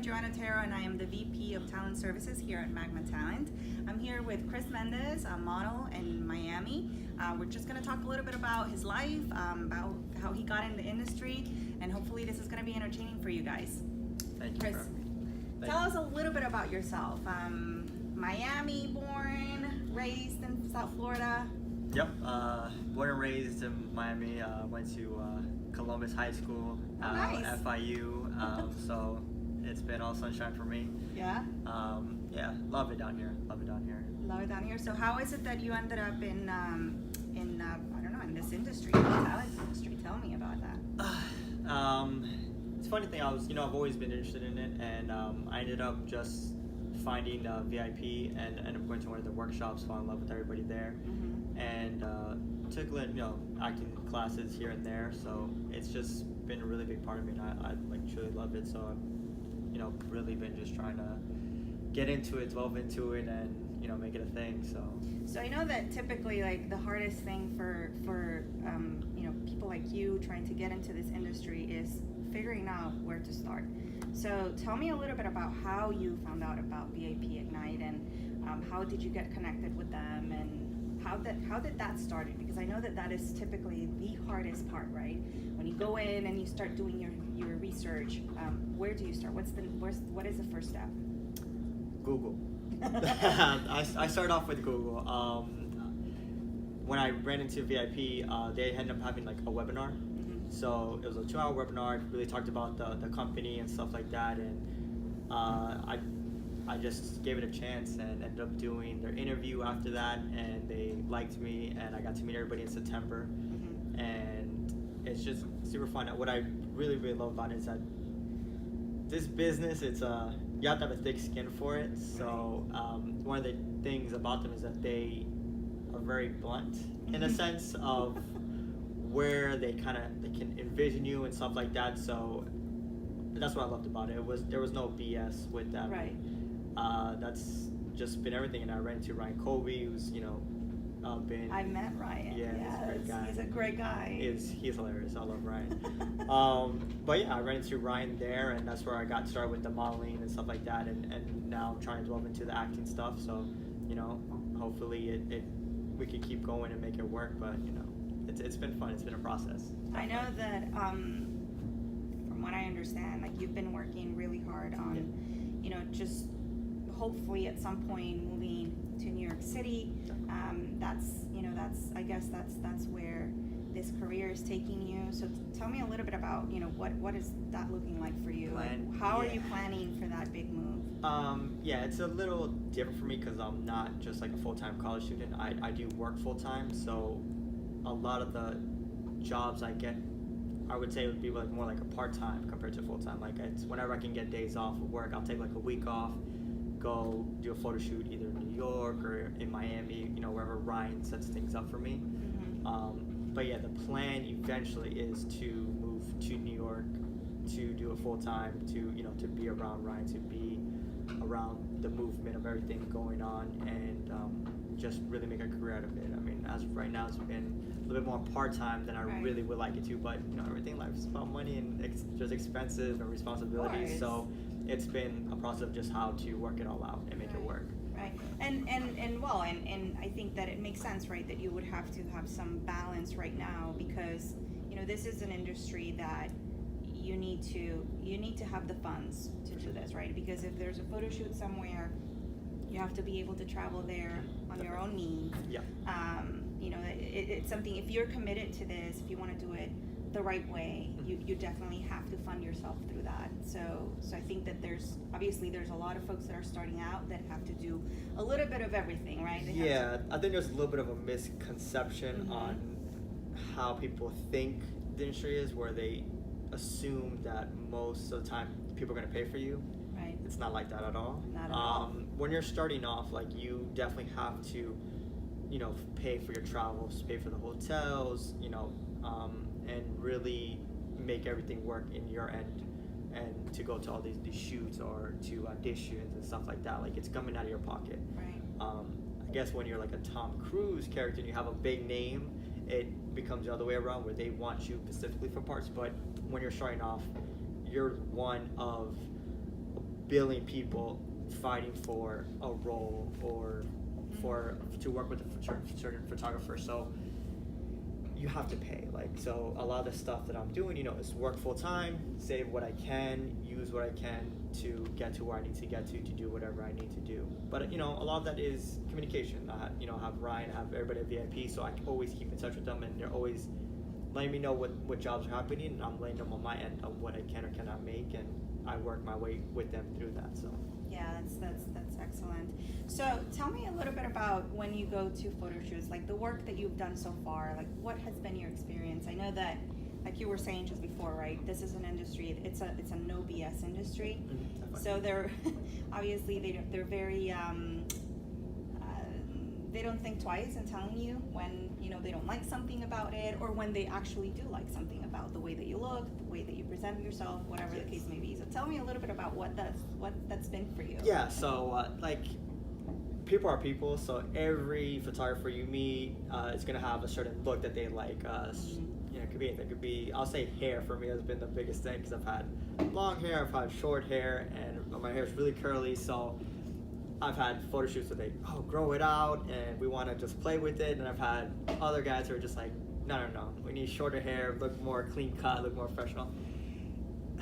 I'm Joanna Terra, and I am the VP of Talent Services here at Magma Talent. I'm here with Chris Mendez, a model in Miami. We're just going to talk a little bit about his life, about how he got in the industry, and hopefully this is going to be entertaining for you guys. Thank you. Chris, tell us a little bit about yourself. Miami born, raised in South Florida. Yep, born and raised in Miami. Went to Columbus High School, Nice. FIU. So it's been all sunshine for me. Yeah. Yeah, love it down here. Love it down here. Love it down here. So how is it that you ended up in I don't know, in this industry, in the talent industry? Tell me about that. It's a funny thing. I've always been interested in it, and I ended up just finding VIP and ended up going to one of the workshops. Fell in love with everybody there, and took acting classes here and there. So it's just been a really big part of me, and I truly love it. So I've really been just trying to get into it, delve into it, and make it a thing. So I know that typically the hardest thing for people like you trying to get into this industry is figuring out where to start. So tell me a little bit about how you found out about VIP Ignite, and how did you get connected with them, and how did that start? Because I know that is typically the hardest part, right? When you go in and you start doing your research, where do you start? What is the first step? Google. I started off with Google. When I ran into VIP, they ended up having a webinar. So it was a 2-hour webinar. It really talked about the company and stuff like that, and I just gave it a chance and ended up doing their interview after that, and they liked me, and I got to meet everybody in September, and it's just super fun. What I really love about it is that this business, it's you have to have a thick skin for it. So one of the things about them is that they are very blunt in a sense of where they can envision you and stuff like that. So that's what I loved about it. There was no BS with them. Right. That's just been everything. And I ran into Ryan Colby, who's been. I met Ryan. Yeah, he's a great guy. He's a great guy. He's hilarious. I love Ryan. But yeah, I ran into Ryan there, and that's where I got started with the modeling and stuff like that. And now I'm trying to delve into the acting stuff. So hopefully we can keep going and make it work. But it's been fun. It's been a process. I know that from what I understand, you've been working really hard on, just hopefully at some point moving to New York City. That's where this career is taking you. So tell me a little bit about what is that looking like for you? How are you planning for that big move? Yeah, it's a little different for me because I'm not just a full-time college student. I do work full-time, so a lot of the jobs I get, I would say it would be more like a part-time compared to full-time. It's whenever I can get days off of work, I'll take a week off, go do a photo shoot either in New York or in Miami, wherever Ryan sets things up for me. But yeah, the plan eventually is to move to New York to do a full-time, to be around Ryan, to be around the movement of everything going on, and just really make a career out of it. I mean, as of right now, it's been a little bit more part-time than I really would like it to, but everything in life is about money, and it's just expenses and responsibilities. So it's been a process of just how to work it all out and make it work. Right. And I think that it makes sense, right, that you would have to have some balance right now, because this is an industry that you need to have the funds to do this, right? Because if there's a photo shoot somewhere, you have to be able to travel there on your own means. Yeah. It's something, if you're committed to this, if you want to do it the right way, you definitely have to fund yourself through that. So I think that there's a lot of folks that are starting out that have to do a little bit of everything, right? I think there's a little bit of a misconception on how people think the industry is, where they assume that most of the time people are going to pay for you. Right. It's not like that at all. Not at all. When you're starting off, you definitely have to, pay for your travels, pay for the hotels, and really make everything work in your end, and to go to all these shoots or to auditions and stuff like that. It's coming out of your pocket. Right. I guess when you're a Tom Cruise character and you have a big name, it becomes the other way around, where they want you specifically for parts. But when you're starting off, you're one of billion people fighting for a role or to work with a certain photographer. So you have to pay. Like, so a lot of the stuff that I'm doing, is work full time, save what I can, use what I can to get to where I need to get to do whatever I need to do. But a lot of that is communication. I have Ryan, I have everybody at VIP, so I can always keep in touch with them, and they're always letting me know what jobs are happening, and I'm letting them on my end of what I can or cannot make, and I work my way with them through that. So yeah, that's excellent. So tell me a little bit about when you go to photo shoots, like the work that you've done so far. Like, what has been your experience? I know that, like you were saying just before, right? This is an industry. It's a no BS industry. So they're obviously they're very they don't think twice in telling you when they don't like something about it, or when they actually do like something about the way that you look, the way that you present yourself, whatever the case may be. So tell me a little bit about what that's been for you. Yeah. So like, people are people. So every photographer you meet is gonna have a certain look that they like. It could be anything. It could be, I'll say, hair for me has been the biggest thing, because I've had long hair, I've had short hair, and my hair is really curly. So I've had photo shoots where they grow it out, and we want to just play with it. And I've had other guys who are just like, no, we need shorter hair, look more clean cut, look more professional.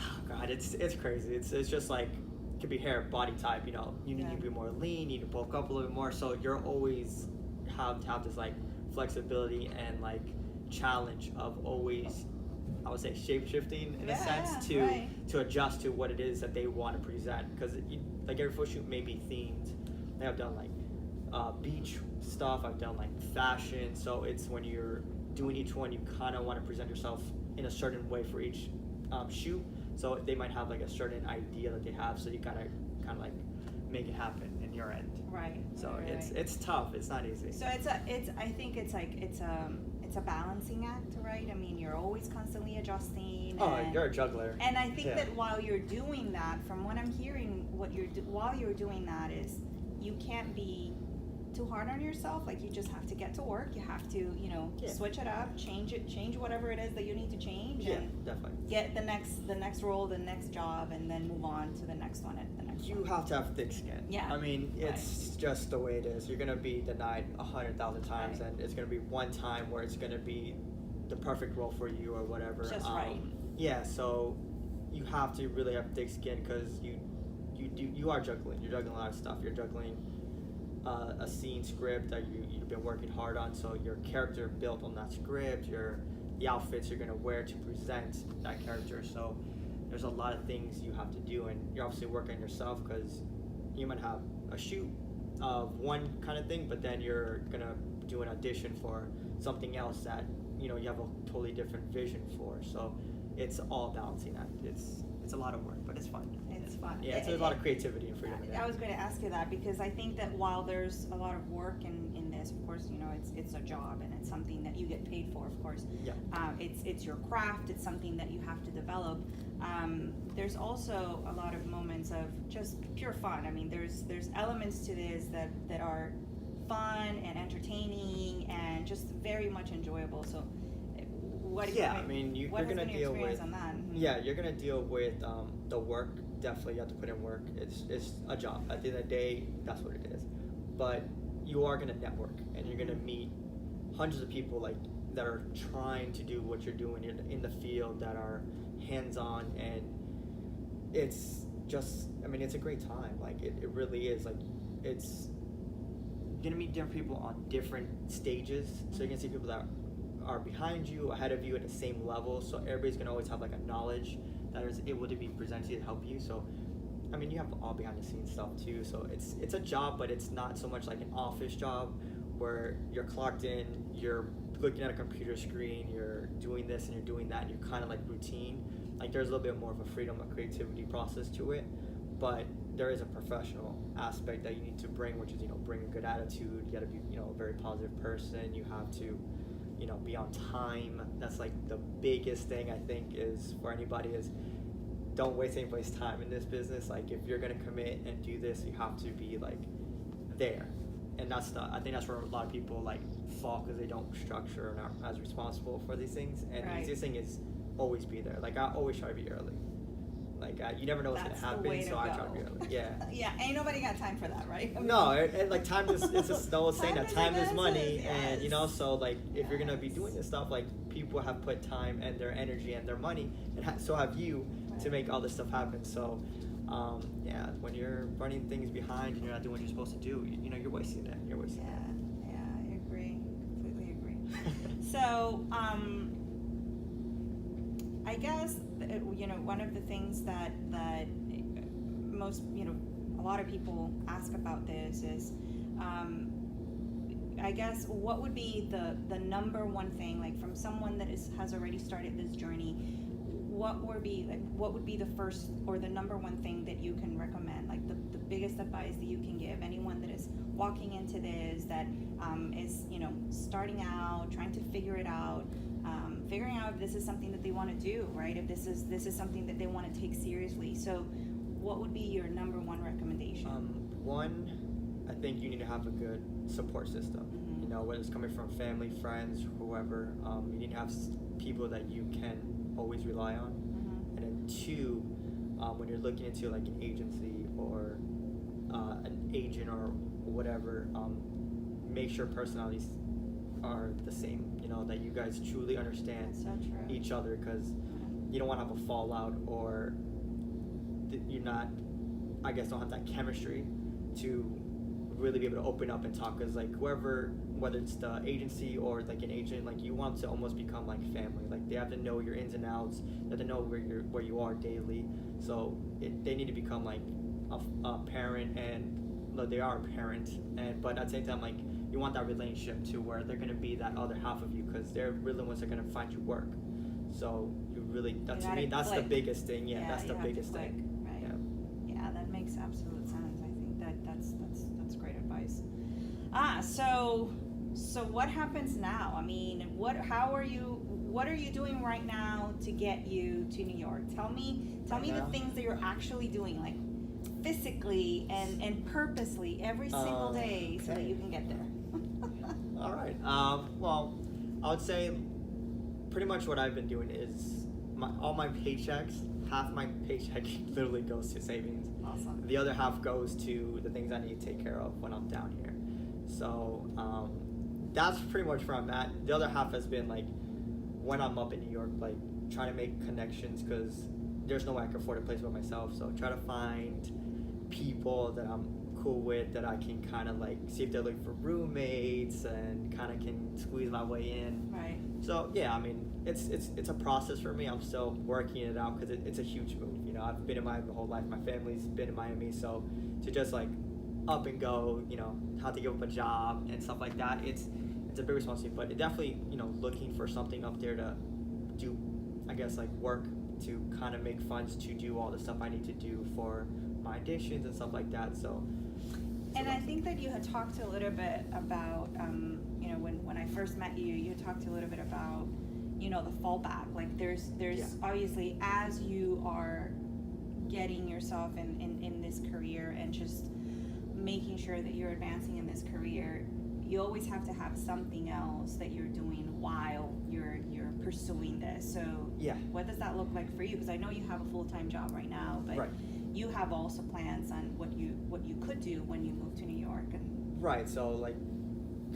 Oh God, it's crazy. It's just like, it could be hair, body type. You need to be more lean, you need to bulk up a little bit more. So you're always have to have this like flexibility and like challenge of always, I would say, shape shifting in a sense to adjust to what it is that they want to present, because like every photo shoot may be themed. I've done like beach stuff, I've done like fashion, so it's when you're doing each one, you kind of want to present yourself in a certain way for each shoot. So they might have like a certain idea that they have, so you kind of like make it happen in your end. Right. So it's tough. It's not easy. So I think it's a balancing act, right? I mean, you're always constantly adjusting. You're a juggler. And I think that while you're doing that, from what I'm hearing, while you're doing that is, you can't be too hard on yourself. Like, you just have to get to work. You have to, switch it up, change whatever it is that you need to change, and definitely get the next role, the next job, and then move on to the next one. You have to have thick skin. Yeah. I mean, it's just the way it is. You're gonna be denied 100,000 times, and it's gonna be one time where it's gonna be the perfect role for you or whatever. Just right. Yeah. So you have to really have thick skin, because you are juggling. You're juggling a lot of stuff. You're juggling a scene script that you've been working hard on. So your character built on that script. The outfits you're gonna wear to present that character. So there's a lot of things you have to do, and you're obviously working on yourself, because you might have a shoot of one kind of thing, but then you're gonna do an audition for something else that you have a totally different vision for. So it's all balancing act. It's a lot of work, but it's fun. It's fun. Yeah, it's a lot of creativity and freedom. I was going to ask you that, because I think that while there's a lot of work in this, of course, it's a job, and it's something that you get paid for, of course. Yeah. It's your craft. It's something that you have to develop. There's also a lot of moments of just pure fun. I mean, there's elements to this that are fun and entertaining and just very much enjoyable. So I mean, you're gonna deal with on that? you're gonna deal with the work. Definitely, you have to put in work. It's a job. At the end of the day, that's what it is. But you are gonna network, and you're gonna meet hundreds of people like that are trying to do what you're doing in the field, that are hands-on, and it's just, I mean, it's a great time. Like, it really is. Like, it's you're gonna meet different people on different stages. So you're gonna see people that are behind you, ahead of you, at the same level. So everybody's gonna always have like a knowledge that is able to be presented to help you. So I mean, you have all behind the scenes stuff too. So it's a job, but it's not so much like an office job where you're clocked in, you're looking at a computer screen, you're doing this and you're doing that, and you're kind of like routine. Like, there's a little bit more of a freedom, a creativity process to it, but there is a professional aspect that you need to bring, which is, bring a good attitude. You got to be, a very positive person. You have to, be on time. That's like the biggest thing, I think, is for anybody, is don't waste anybody's time in this business. Like, if you're gonna commit and do this, you have to be like there. And I think that's where a lot of people like fall, because they don't structure and aren't as responsible for these things. And the easiest thing is always be there. Like, I always try to be early. Like you never know what's That's gonna the way happen, to so I try go. to be early. Yeah. Yeah, ain't nobody got time for that, right? I mean, No, like time is, it's just the old saying that time is money, yes. and you know, so like if you're gonna be Yes. doing this stuff, like people have put time and their energy and their money, and so have you to make all this stuff happen. So, yeah, when you're running things behind and you're not doing what you're supposed to do, you know, you're wasting it. You're wasting Yeah, I agree. Completely agree. So, I guess, you know, one of the things that most, you know, a lot of people ask about this is, I guess, what would be the number one thing, like from someone that has already started this journey, what would be the first or the number one thing that you can recommend, like the biggest advice that you can give anyone that is walking into this, that is, you know, starting out, trying to figure it out, figuring out if this is something that they want to do, right? If this is something that they want to take seriously. So what would be your number one recommendation? One, I think you need to have a good support system. Mm-hmm. You know, whether it's coming from family, friends, whoever. You need to have people that you can always rely on. Mm-hmm. And then two, when you're looking into like an agency or an agent or whatever, make sure personalities are the same. You know, that you guys truly understand That's so true. each other, because you don't want to have a fallout, or you're not, I guess, don't have that chemistry to really be able to open up and talk. Because like whoever, whether it's the agency or like an agent, like you want to almost become like family. Like they have to know your ins and outs, they have to know where you are daily. So they need to become like a parent, and they are a parent, and but at the same time, like you want that relationship to where they're gonna be that other half of you, because they're really the ones that are gonna find you work. So you really, that's to me, that's the biggest thing. Yeah, that's the biggest thing. Right. Yeah. Yeah, that makes absolute sense. I think that's great advice. So what happens now? I mean, what are you doing right now to get you to New York? Tell me the things that you're actually doing, like physically and purposely every single day, so that you can get there. All right. Well, I would say pretty much what I've been doing is all my paychecks, half my paycheck literally goes to savings. Awesome. The other half goes to the things I need to take care of when I'm down here. So that's pretty much where I'm at. The other half has been like when I'm up in New York, like trying to make connections, because there's no way I can afford a place by myself. So try to find people that I'm cool with, that I can kind of like see if they're looking for roommates, and kind of can squeeze my way in. Right. So yeah, I mean, it's a process for me. I'm still working it out, because it's a huge move. You know, I've been in Miami my whole life. My family's been in Miami, so to just like up and go, you know, have to give up a job and stuff like that. It's a big responsibility, but it definitely, you know, looking for something up there to do, I guess, like work to kind of make funds to do all the stuff I need to do for my auditions and stuff like that. So And I think that you had talked a little bit about, you know, when I first met you, you talked a little bit about, you know, the fallback. Like there's obviously, as you are getting yourself in this career and just making sure that you're advancing in this career, you always have to have something else that you're doing while you're pursuing this. So yeah, what does that look like for you? Because I know you have a full-time job right now, but right. You have also plans on what you could do when you move to New York. And right. So like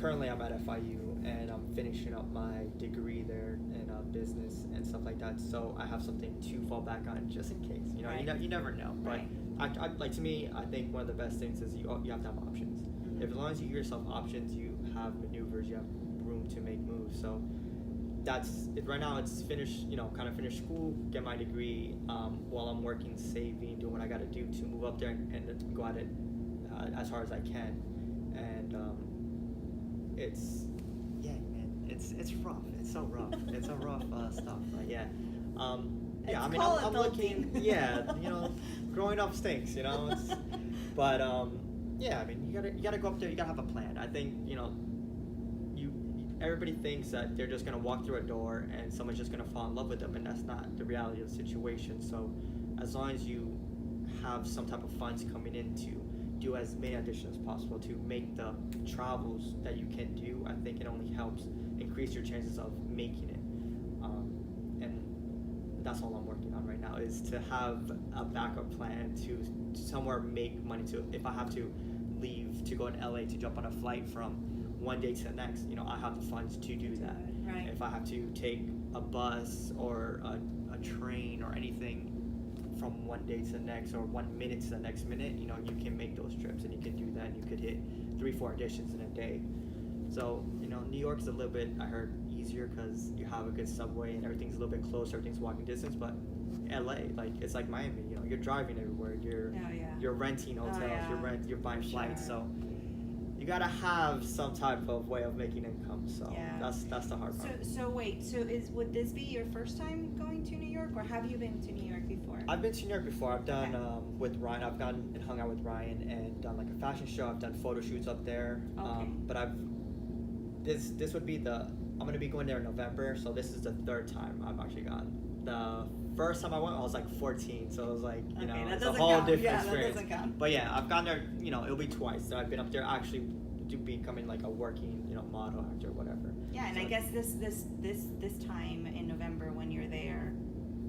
currently I'm at FIU, and I'm finishing up my degree there in business and stuff like that. So I have something to fall back on just in case. You know, Right. you never know. But Right. I like, to me, I think one of the best things is you have to have options. Mm-hmm. If as long as you give yourself options, you have maneuvers, you have room to make moves. So that's it. Right now it's finished, you know, kind of finish school, get my degree, while I'm working, saving, doing what I got to do to move up there and go at it as hard as I can. And it's, yeah, man, it's rough. It's so rough. It's a rough stuff. But yeah. Yeah, I mean, I'm looking, yeah, you know, growing up stinks, you know, but yeah, I mean, you gotta go up there, you gotta have a plan. I think, you know, everybody thinks that they're just gonna walk through a door and someone's just gonna fall in love with them, and that's not the reality of the situation. So as long as you have some type of funds coming in to do as many auditions as possible, to make the travels that you can do, I think it only helps increase your chances of making it. And that's all I'm working on right now, is to have a backup plan to somewhere make money, to if I have to leave to go to LA to jump on a flight from one day to the next, you know, I have the funds to do that. Right. If I have to take a bus or a train or anything from one day to the next, or 1 minute to the next minute, you know, you can make those trips and you can do that, and you could hit 3-4 auditions in a day. So, you know, New York's a little bit, I heard, easier because you have a good subway and everything's a little bit closer, everything's walking distance. But LA, like, it's like Miami, you know, you're driving everywhere, you're renting hotels, you're buying flights. So you gotta have some type of way of making income. So that's the hard part. So wait, would this be your first time going to New York, or have you been to New York before? I've been to New York before. I've done with Ryan. I've gone and hung out with Ryan and done like a fashion show. I've done photo shoots up there. Okay. But this would be I'm gonna be going there in November. So this is the third time I've actually gone. The first time I went, I was like 14, so it was like, you know, it's a whole different experience. That doesn't count. But yeah, I've gone there, you know, it'll be twice. So I've been up there actually becoming like a working, you know, model actor, whatever. Yeah, and so I guess this time in November when you're there,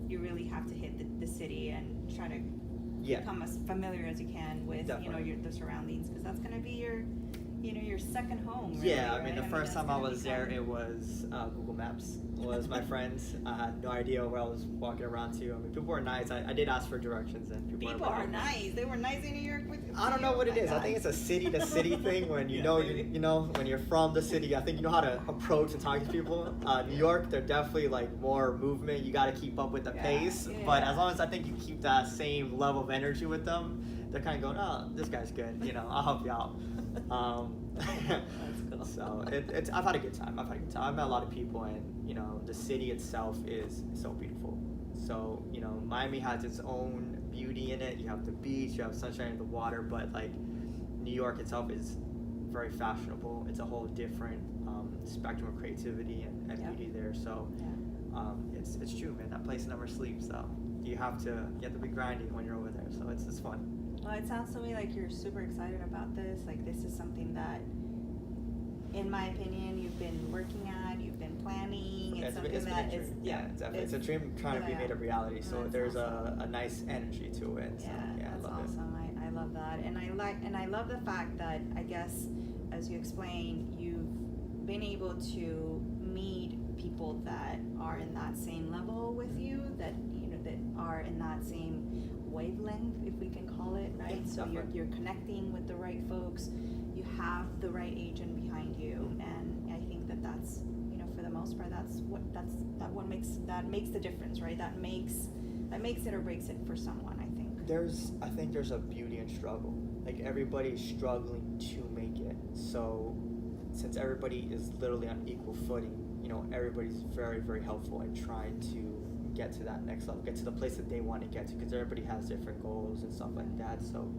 you really have to hit the city and try to become as familiar as you can with the surroundings, because that's gonna be your second home. Really, yeah, right? I mean, the first time I was there, it was Google Maps was my friends. I had no idea where I was walking around to. I mean, people were nice. I did ask for directions, and people are nice. They were nice in New York with you. I don't know what it is. I think it's a city to city thing. When you know when you're from the city, I think you know how to approach and talk to people. New York, they're definitely like more movement. You got to keep up with the pace. Yeah. But as long as I think you keep that same level of energy with them, they're kind of going, oh, this guy's good. You know, I'll help you out. That's cool. So I've had a good time. I've met a lot of people, and you know, the city itself is so beautiful. So, you know, Miami has its own beauty in it. You have the beach, you have sunshine in the water, but like New York itself is very fashionable. It's a whole different spectrum of creativity and beauty there. So it's true, man. That place never sleeps. So you have to be grinding when you're over there. So it's fun. Well, it sounds to me like you're super excited about this. Like, this is something that, in my opinion, you've been working at, you've been planning. It's a dream trying to be made a reality. So there's awesome. a nice energy to it. So, that's I love awesome. I love that, and I love the fact that, I guess, as you explained, you've been able to meet people that are in that same level with you, that are in that same wavelength, if we can call it, right? Yeah, so you're connecting with the right folks, you have the right agent behind you, and I think that's, you know, for the most part, that makes the difference, right? That makes it or breaks it for someone. I think there's a beauty in struggle. Like, everybody's struggling to make it. So since everybody is literally on equal footing, you know, everybody's very, very helpful in trying to get to that next level, get to the place that they want to get to, because everybody has different goals and stuff like that. So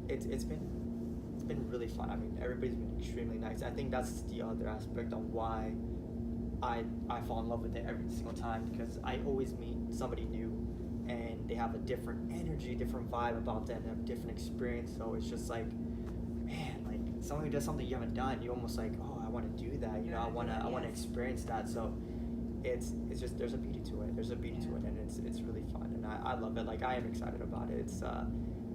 it's been really fun. I mean, everybody's been extremely nice. I think that's the other aspect on why I fall in love with it every single time, because I always meet somebody new and they have a different energy, different vibe about them, they have a different experience. So it's just like, man, like someone who does something you haven't done, you almost like, oh, I want to do that, you know, I want to experience that. So it's just, there's a beauty to it. There's a beauty to it, and it's really fun, and I love it. Like, I am excited about it.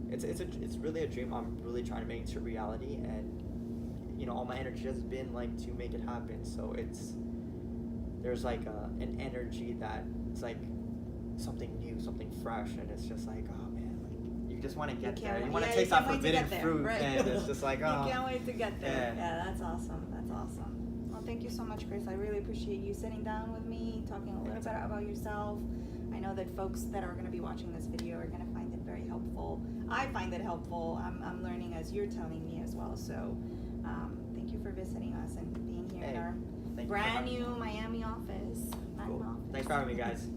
It's really a dream I'm really trying to make into reality, and you know, all my energy has been like to make it happen. So there's like an energy that it's like something new, something fresh, and it's just like, oh man, like you just want to get there. You want to taste that forbidden fruit, right? And it's just like, oh, you can't wait to get there. Yeah, that's awesome. Well, thank you so much, Chris. I really appreciate you sitting down with me, talking a little bit about yourself. I know that folks that are going to be watching this video are going to find it very helpful. I find it helpful. I'm learning as you're telling me as well. So thank you for visiting us and being here in our brand new Miami office. Cool. Thanks for having me, guys.